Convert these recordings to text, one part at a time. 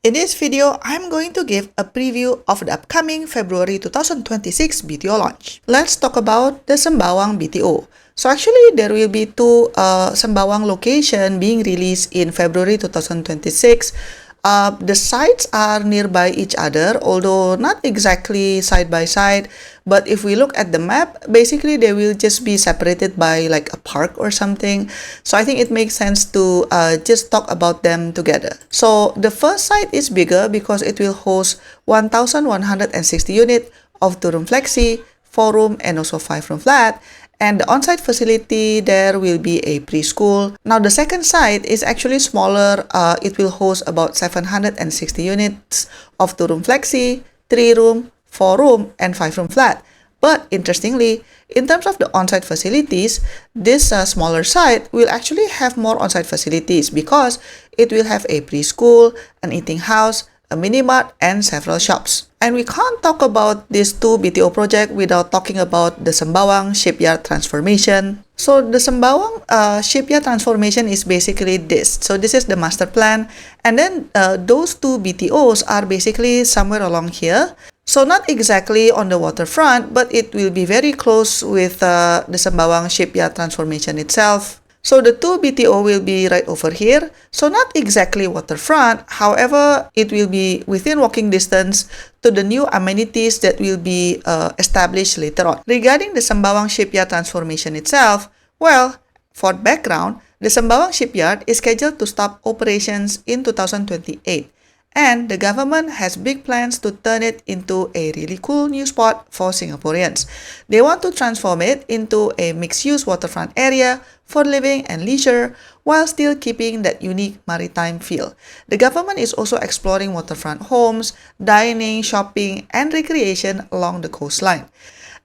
In this video, I'm going to give a preview of the upcoming February 2026 BTO launch. Let's talk about the Sembawang BTO. So actually, there will be two Sembawang location being released in February 2026. The sites are nearby each other, although not exactly side by side. But if we look at the map, basically they will just be separated by like a park or something. So I think it makes sense to just talk about them together. So the first site is bigger because it will host 1,160 units of 2-room flexi, 4-room and also 5-room flat. And the on-site facility there will be a preschool. Now the second site is actually smaller. It will host about 760 units of 2-room flexi, 3-room, 4-room, and 5-room flat. But interestingly, in terms of the on-site facilities, this smaller site will actually have more on-site facilities because it will have a preschool, an eating house, a mini-mart, and several shops. And we can't talk about these two BTO projects without talking about the Sembawang Shipyard Transformation. So the Sembawang Shipyard Transformation is basically this. So this is the master plan. And then those two BTOs are basically somewhere along here. So not exactly on the waterfront, but it will be very close with the Sembawang Shipyard Transformation itself. So the two BTO will be right over here. So not exactly waterfront, however, it will be within walking distance to the new amenities that will be established later on. Regarding the Sembawang Shipyard Transformation itself, well, for background, the Sembawang Shipyard is scheduled to stop operations in 2028. And the government has big plans to turn it into a really cool new spot for Singaporeans. They want to transform it into a mixed-use waterfront area for living and leisure while still keeping that unique maritime feel. The government is also exploring waterfront homes, dining, shopping, and recreation along the coastline.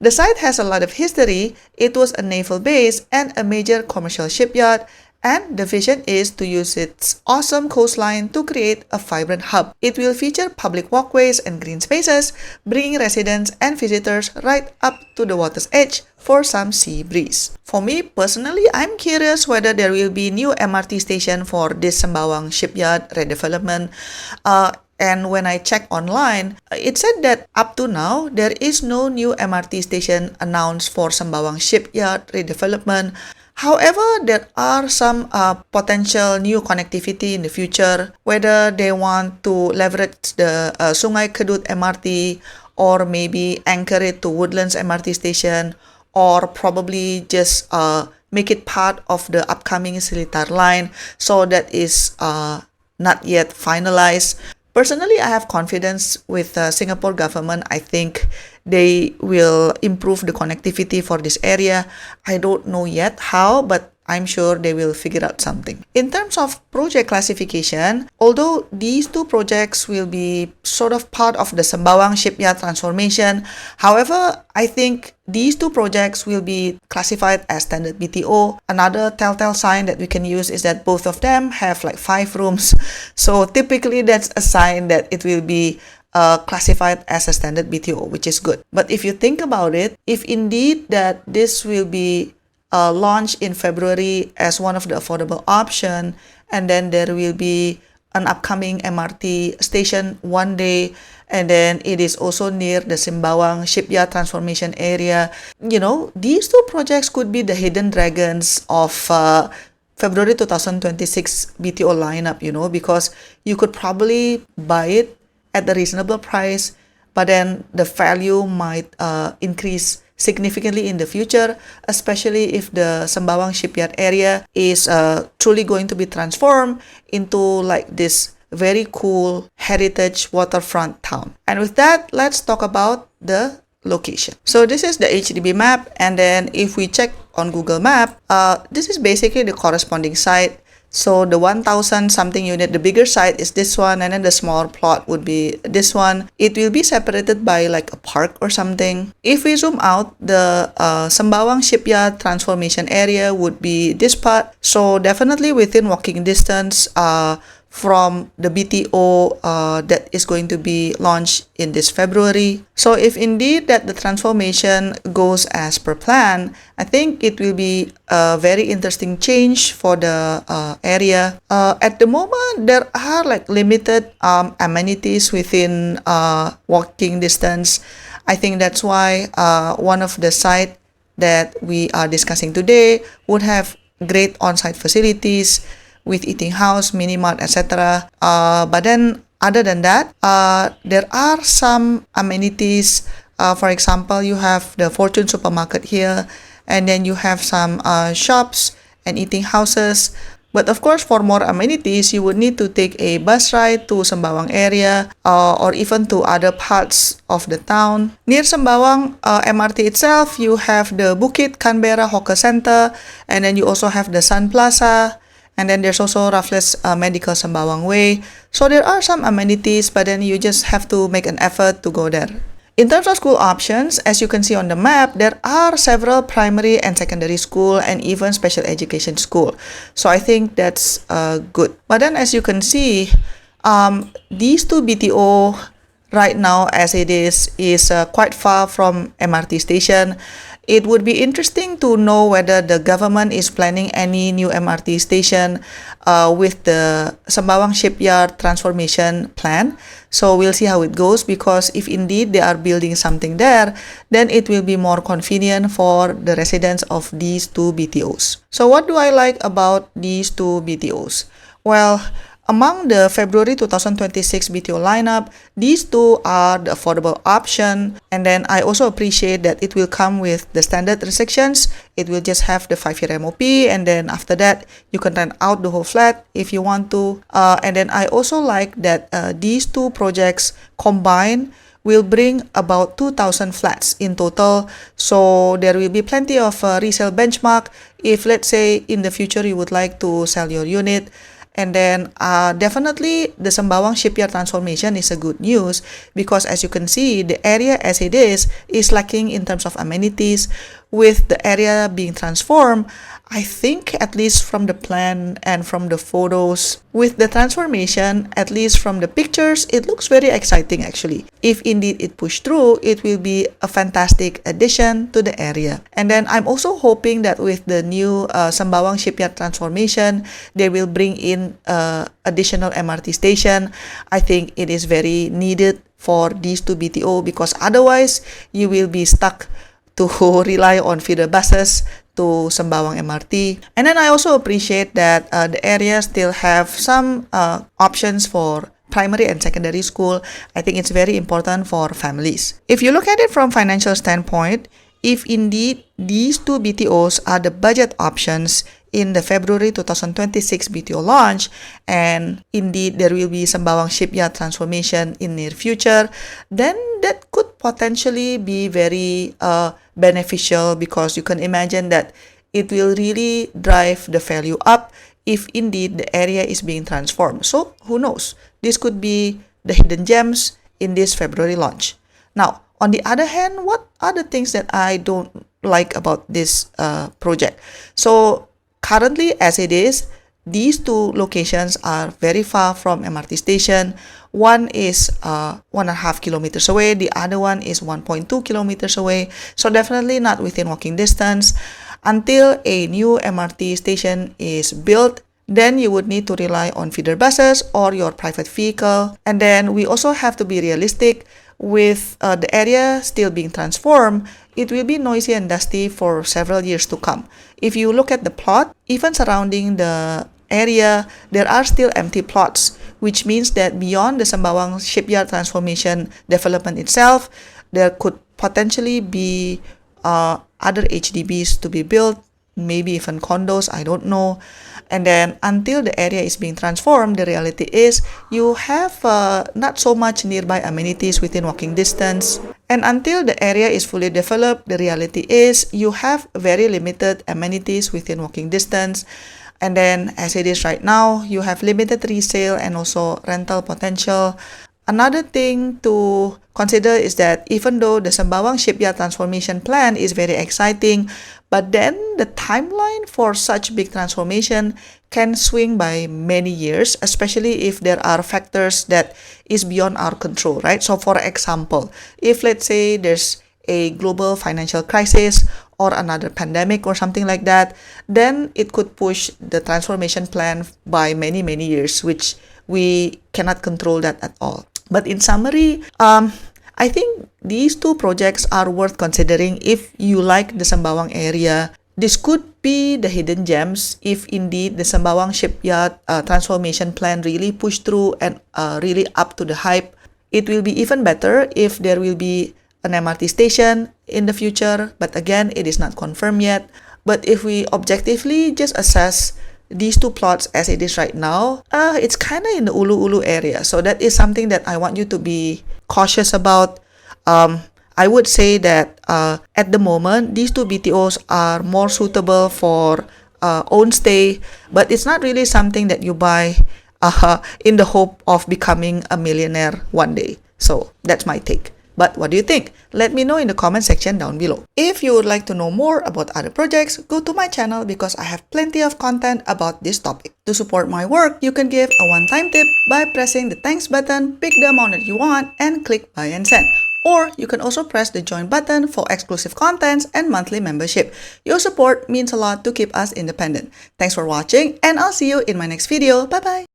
The site has a lot of history. It was a naval base and a major commercial shipyard, and the vision is to use its awesome coastline to create a vibrant hub. It will feature public walkways and green spaces, bringing residents and visitors right up to the water's edge for some sea breeze. For me personally, I'm curious whether there will be new MRT station for this Sembawang Shipyard redevelopment. And when I checked online, it said that up to now, there is no new MRT station announced for Sembawang Shipyard redevelopment. However, there are some potential new connectivity in the future, whether they want to leverage the Sungai Kedut MRT or maybe anchor it to Woodlands MRT station, or probably just make it part of the upcoming Silitar line. So that is not yet finalized. Personally, I have confidence with the Singapore government. I think they will improve the connectivity for this area. I don't know yet how, but I'm sure they will figure out something. In terms of project classification, although these two projects will be sort of part of the Sembawang Shipyard Transformation, however, I think these two projects will be classified as standard BTO. Another telltale sign that we can use is that both of them have like 5 rooms. So typically that's a sign that it will be classified as a standard BTO, which is good. But if you think about it, if indeed that this will be launched in February as one of the affordable option, and then there will be an upcoming MRT station one day, and then it is also near the Sembawang Shipyard Transformation area. You know, these two projects could be the hidden dragons of February 2026 BTO lineup, you know, because you could probably buy it at a reasonable price, but then the value might increase significantly in the future, especially if the Sembawang Shipyard area is truly going to be transformed into like this very cool heritage waterfront town. And with that, let's talk about the location. So this is the HDB map, and then if we check on Google Map, this is basically the corresponding site. So the 1,000 something unit, the bigger site is this one, and then the smaller plot would be this one. It will be separated by like a park or something. If we zoom out, the Sembawang Shipyard Transformation area would be this part. So definitely within walking distance from the BTO that is going to be launched in this February. So if indeed that the transformation goes as per plan, I think it will be a very interesting change for the area. At the moment, there are like limited amenities within walking distance. I think that's why one of the site that we are discussing today would have great on-site facilities with eating house, mini mart, etc. But then other than that, there are some amenities. For example, you have the Fortune supermarket here, and then you have some shops and eating houses. But of course, for more amenities, you would need to take a bus ride to Sembawang area or even to other parts of the town. Near Sembawang MRT itself, you have the Bukit Canberra Hawker Center, and then you also have the Sun Plaza, and then there's also Raffles Medical Sembawang Way. So there are some amenities, but then you just have to make an effort to go there. In terms of school options, as you can see on the map, there are several primary and secondary school and even special education school. So I think that's good. But then as you can see, these two BTO right now as it is quite far from MRT station. It would be interesting to know whether the government is planning any new MRT station with the Sembawang Shipyard Transformation plan. So we'll see how it goes, because if indeed they are building something there, then it will be more convenient for the residents of these two BTOs. So what do I like about these two BTOs? Well, among the February 2026 BTO lineup, these two are the affordable option, and then I also appreciate that it will come with the standard restrictions. It will just have the 5-year MOP, and then after that, you can rent out the whole flat if you want to. And then I also like that these two projects combined will bring about 2,000 flats in total. So there will be plenty of resale benchmark if, let's say, in the future you would like to sell your unit. And then definitely the Sembawang Shipyard Transformation is a good news, because as you can see, the area as it is lacking in terms of amenities. With the area being transformed, I think, at least from the plan and from the photos, with the transformation, at least from the pictures, it looks very exciting actually. If indeed it pushed through, it will be a fantastic addition to the area. And then I'm also hoping that with the new Sembawang Shipyard Transformation, they will bring in additional MRT station. I think it is very needed for these two BTO, because otherwise you will be stuck to rely on feeder buses to Sembawang MRT. And then I also appreciate that the area still have some options for primary and secondary school. I think it's very important for families. If you look at it from financial standpoint, if indeed these two BTOs are the budget options in the February 2026 BTO launch, and indeed there will be Sembawang Shipyard Transformation in near future, then that could potentially be very beneficial, because you can imagine that it will really drive the value up if indeed the area is being transformed. So who knows? This could be the hidden gems in this February launch. Now, on the other hand, what are the things that I don't like about this project? So currently, as it is, these two locations are very far from MRT station. One is 1.5 kilometers away. The other one is 1.2 kilometers away. So definitely not within walking distance. Until a new MRT station is built, then you would need to rely on feeder buses or your private vehicle. And then we also have to be realistic. With the area still being transformed, it will be noisy and dusty for several years to come. If you look at the plot, even surrounding the area, there are still empty plots, which means that beyond the Sembawang Shipyard Transformation development itself, there could potentially be other HDBs to be built, maybe even condos, I don't know. And then until the area is being transformed, the reality is you have not so much nearby amenities within walking distance. And until the area is fully developed, the reality is you have very limited amenities within walking distance. And then as it is right now, you have limited resale and also rental potential. another thing to consider is that even though the Sembawang Shipyard Transformation plan is very exciting, but then the timeline for such big transformation can swing by many years, especially if there are factors that is beyond our control, right? So for example, if let's say there's a global financial crisis or another pandemic or something like that, then it could push the transformation plan by many, many years, which we cannot control that at all. But in summary, I think these two projects are worth considering if you like the Sembawang area. This could be the hidden gems if indeed the Sembawang Shipyard Transformation plan really pushed through and really up to the hype. It will be even better if there will be an MRT station in the future, but again, it is not confirmed yet. But if we objectively just assess these two plots as it is right now, it's kind of in the ulu-ulu area. So that is something that I want you to be cautious about. I would say that at the moment, these two BTOs are more suitable for own stay, but it's not really something that you buy in the hope of becoming a millionaire one day. So that's my take. But what do you think? Let me know in the comment section down below. If you would like to know more about other projects, go to my channel because I have plenty of content about this topic. To support my work, you can give a one-time tip by pressing the thanks button, pick the amount that you want, and click buy and send. Or you can also press the join button for exclusive contents and monthly membership. Your support means a lot to keep us independent. Thanks for watching, and I'll see you in my next video. Bye bye!